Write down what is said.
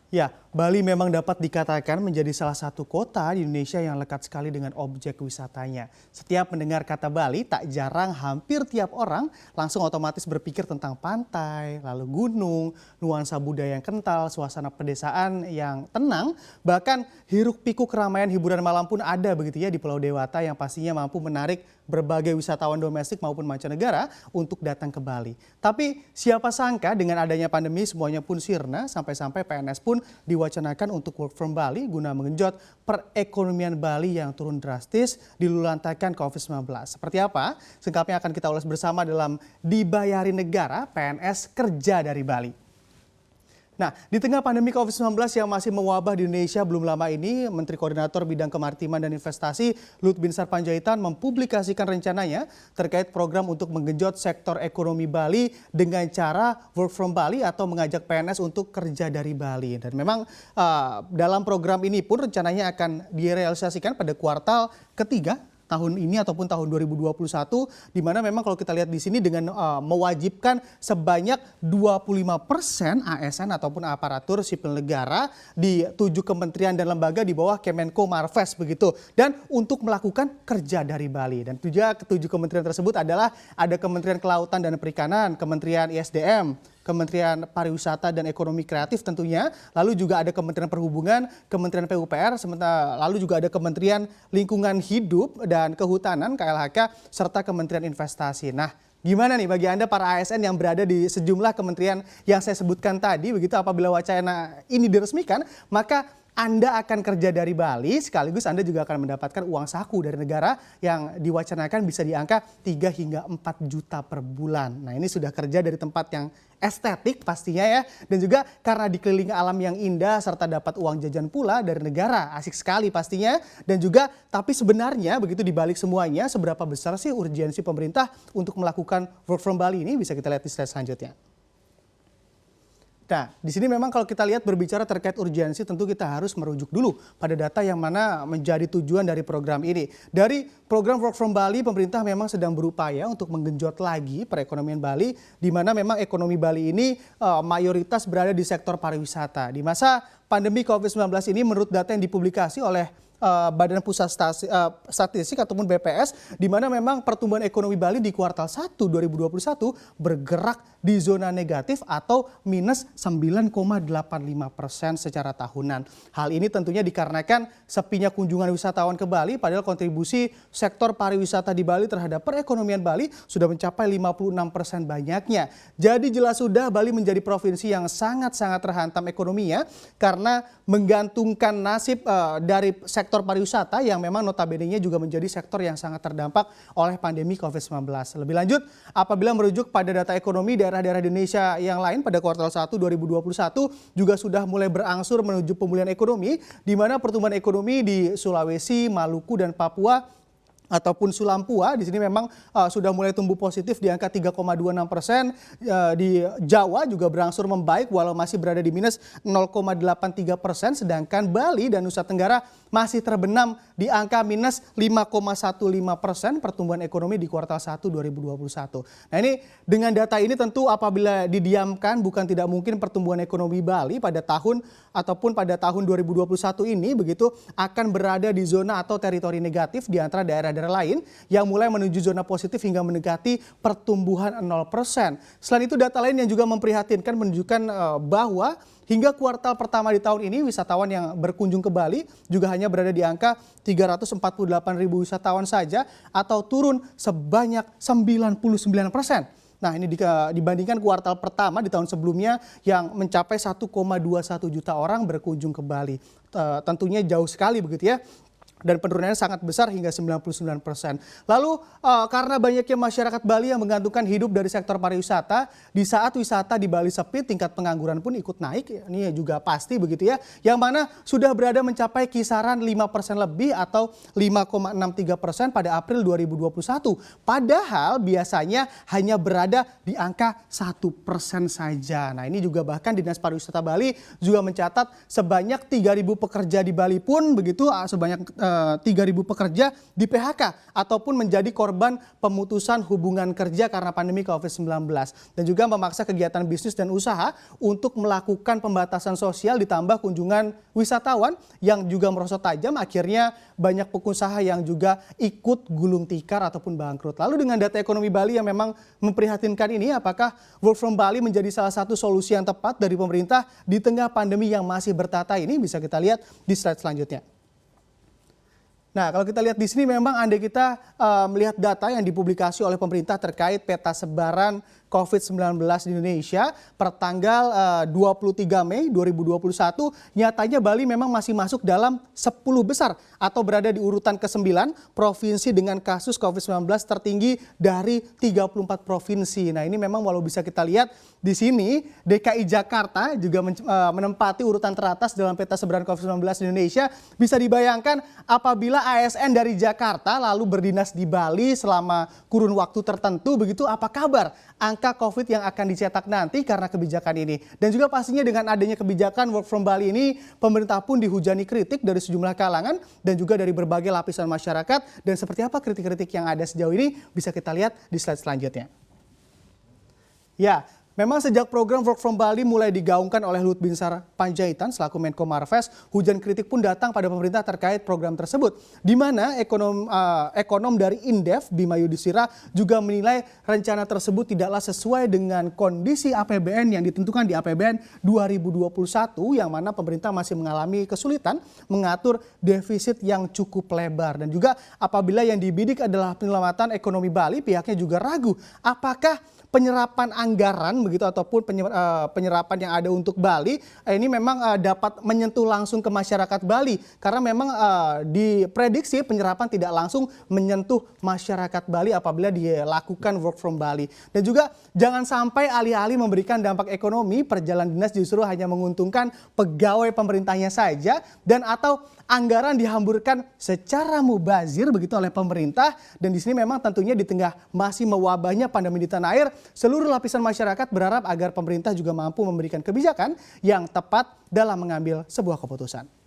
Ya, Bali memang dapat dikatakan menjadi salah satu kota di Indonesia yang lekat sekali dengan objek wisatanya. Setiap mendengar kata Bali, tak jarang hampir tiap orang langsung otomatis berpikir tentang pantai, lalu gunung, nuansa budaya yang kental, suasana pedesaan yang tenang, bahkan hiruk pikuk keramaian hiburan malam pun ada begitu ya di Pulau Dewata yang pastinya mampu menarik berbagai wisatawan domestik maupun mancanegara untuk datang ke Bali. Tapi siapa sangka dengan adanya pandemi semuanya pun sirna sampai-sampai PNS pun diwacanakan untuk work from Bali guna mengenjot perekonomian Bali yang turun drastis dilulantakan COVID-19. Seperti apa? Selengkapnya akan kita ulas bersama dalam Dibayari Negara PNS Kerja dari Bali. Nah, di tengah pandemi COVID-19 yang masih mewabah di Indonesia belum lama ini, Menteri Koordinator Bidang Kemaritiman dan Investasi Luhut Binsar Panjaitan mempublikasikan rencananya terkait program untuk menggenjot sektor ekonomi Bali dengan cara work from Bali atau mengajak PNS untuk kerja dari Bali. Dan memang dalam program ini pun rencananya akan direalisasikan pada kuartal ketiga tahun ini ataupun tahun 2021, di mana memang kalau kita lihat di sini dengan mewajibkan sebanyak 25% ASN ataupun aparatur sipil negara di 7 kementerian dan lembaga di bawah Kemenko Marves begitu, dan untuk melakukan kerja dari Bali. Dan ketujuh kementerian tersebut adalah ada Kementerian Kelautan dan Perikanan, Kementerian ISDM, Kementerian Pariwisata dan Ekonomi Kreatif tentunya, lalu juga ada Kementerian Perhubungan, Kementerian PUPR, lalu juga ada Kementerian Lingkungan Hidup dan Kehutanan KLHK, serta Kementerian Investasi. Nah, gimana nih bagi Anda para ASN yang berada di sejumlah kementerian yang saya sebutkan tadi, begitu apabila wacana ini diresmikan, maka Anda akan kerja dari Bali, sekaligus Anda juga akan mendapatkan uang saku dari negara yang diwacanakan bisa di angka 3 hingga 4 juta per bulan. Nah, ini sudah kerja dari tempat yang estetik pastinya ya. Dan juga karena dikelilingi alam yang indah serta dapat uang jajan pula dari negara. Asik sekali pastinya. Dan juga tapi sebenarnya begitu dibalik semuanya, seberapa besar sih urgensi pemerintah untuk melakukan work from Bali ini, bisa kita lihat di slide selanjutnya. Nah, di sini memang kalau kita lihat berbicara terkait urgensi, tentu kita harus merujuk dulu pada data yang mana menjadi tujuan dari program ini. Dari program Work from Bali, pemerintah memang sedang berupaya untuk menggenjot lagi perekonomian Bali, di mana memang ekonomi Bali ini mayoritas berada di sektor pariwisata. Di masa pandemi COVID-19 ini, menurut data yang dipublikasi oleh Badan Pusat Statistik ataupun BPS, di mana memang pertumbuhan ekonomi Bali di kuartal 1 2021 bergerak di zona negatif atau minus 9,85% secara tahunan. Hal ini tentunya dikarenakan sepinya kunjungan wisatawan ke Bali, padahal kontribusi sektor pariwisata di Bali terhadap perekonomian Bali sudah mencapai 56% banyaknya. Jadi jelas sudah Bali menjadi provinsi yang sangat-sangat terhantam ekonominya karena menggantungkan nasib dari sektor pariwisata yang memang notabene-nya juga menjadi sektor yang sangat terdampak oleh pandemi COVID-19. Lebih lanjut, apabila merujuk pada data ekonomi daerah-daerah di Indonesia yang lain pada kuartal 1 2021 juga sudah mulai berangsur menuju pemulihan ekonomi, di mana pertumbuhan ekonomi di Sulawesi, Maluku, dan Papua ataupun Sulampua di sini memang sudah mulai tumbuh positif di angka 3,26%. Di Jawa juga berangsur membaik walau masih berada di minus 0,83%, sedangkan Bali dan Nusa Tenggara masih terbenam di angka minus 5,15% pertumbuhan ekonomi di kuartal 1 2021. Nah, ini dengan data ini tentu apabila didiamkan bukan tidak mungkin pertumbuhan ekonomi Bali pada tahun 2021 ini begitu akan berada di zona atau teritori negatif di antara daerah lain yang mulai menuju zona positif hingga mendekati pertumbuhan 0%. Selain itu, data lain yang juga memprihatinkan menunjukkan bahwa hingga kuartal pertama di tahun ini wisatawan yang berkunjung ke Bali juga hanya berada di angka 348.000 wisatawan saja atau turun sebanyak 99%. Nah, ini dibandingkan kuartal pertama di tahun sebelumnya yang mencapai 1,21 juta orang berkunjung ke Bali. Tentunya jauh sekali begitu ya. Dan penurunannya sangat besar hingga 99%. Lalu karena banyaknya masyarakat Bali yang menggantungkan hidup dari sektor pariwisata, di saat wisata di Bali sepi, tingkat pengangguran pun ikut naik. Ini juga pasti begitu ya. Yang mana sudah berada mencapai kisaran 5% lebih atau 5,63% pada April 2021. Padahal biasanya hanya berada di angka 1% saja. Nah, ini juga bahkan Dinas Pariwisata Bali juga mencatat sebanyak 3.000 pekerja di Bali pun begitu sebanyak 3.000 pekerja di PHK ataupun menjadi korban pemutusan hubungan kerja karena pandemi COVID-19 dan juga memaksa kegiatan bisnis dan usaha untuk melakukan pembatasan sosial ditambah kunjungan wisatawan yang juga merosot tajam. Akhirnya banyak pengusaha yang juga ikut gulung tikar ataupun bangkrut. Lalu dengan data ekonomi Bali yang memang memprihatinkan ini, apakah Work from Bali menjadi salah satu solusi yang tepat dari pemerintah di tengah pandemi yang masih bertata ini? Bisa kita lihat di slide selanjutnya. Nah, kalau kita lihat di sini memang andai kita melihat data yang dipublikasi oleh pemerintah terkait peta sebaran COVID-19 di Indonesia per tanggal 23 Mei 2021, nyatanya Bali memang masih masuk dalam 10 besar atau berada di urutan ke-9 provinsi dengan kasus COVID-19 tertinggi dari 34 provinsi. Nah, ini memang walau bisa kita lihat di sini DKI Jakarta juga menempati urutan teratas dalam peta sebaran COVID-19 di Indonesia. Bisa dibayangkan apabila ASN dari Jakarta lalu berdinas di Bali selama kurun waktu tertentu, begitu apa kabar angka COVID yang akan dicetak nanti karena kebijakan ini. Dan juga pastinya dengan adanya kebijakan Work from Bali ini, pemerintah pun dihujani kritik dari sejumlah kalangan dan juga dari berbagai lapisan masyarakat. Dan seperti apa kritik-kritik yang ada sejauh ini bisa kita lihat di slide selanjutnya. Ya, memang sejak program Work from Bali mulai digaungkan oleh Luhut Binsar Panjaitan selaku Menko Marves, hujan kritik pun datang pada pemerintah terkait program tersebut. Di mana ekonom dari Indef, Bima Yudhistira, juga menilai rencana tersebut tidaklah sesuai dengan kondisi APBN yang ditentukan di APBN 2021, yang mana pemerintah masih mengalami kesulitan mengatur defisit yang cukup lebar. Dan juga apabila yang dibidik adalah penyelamatan ekonomi Bali, pihaknya juga ragu apakah penyerapan anggaran begitu ataupun penyerapan yang ada untuk Bali ini memang dapat menyentuh langsung ke masyarakat Bali, karena memang diprediksi penyerapan tidak langsung menyentuh masyarakat Bali apabila dilakukan Work from Bali. Dan juga jangan sampai alih-alih memberikan dampak ekonomi, perjalanan dinas justru hanya menguntungkan pegawai pemerintahnya saja dan atau anggaran dihamburkan secara mubazir begitu oleh pemerintah. Dan di sini memang tentunya di tengah masih mewabahnya pandemi di tanah air, seluruh lapisan masyarakat berharap agar pemerintah juga mampu memberikan kebijakan yang tepat dalam mengambil sebuah keputusan.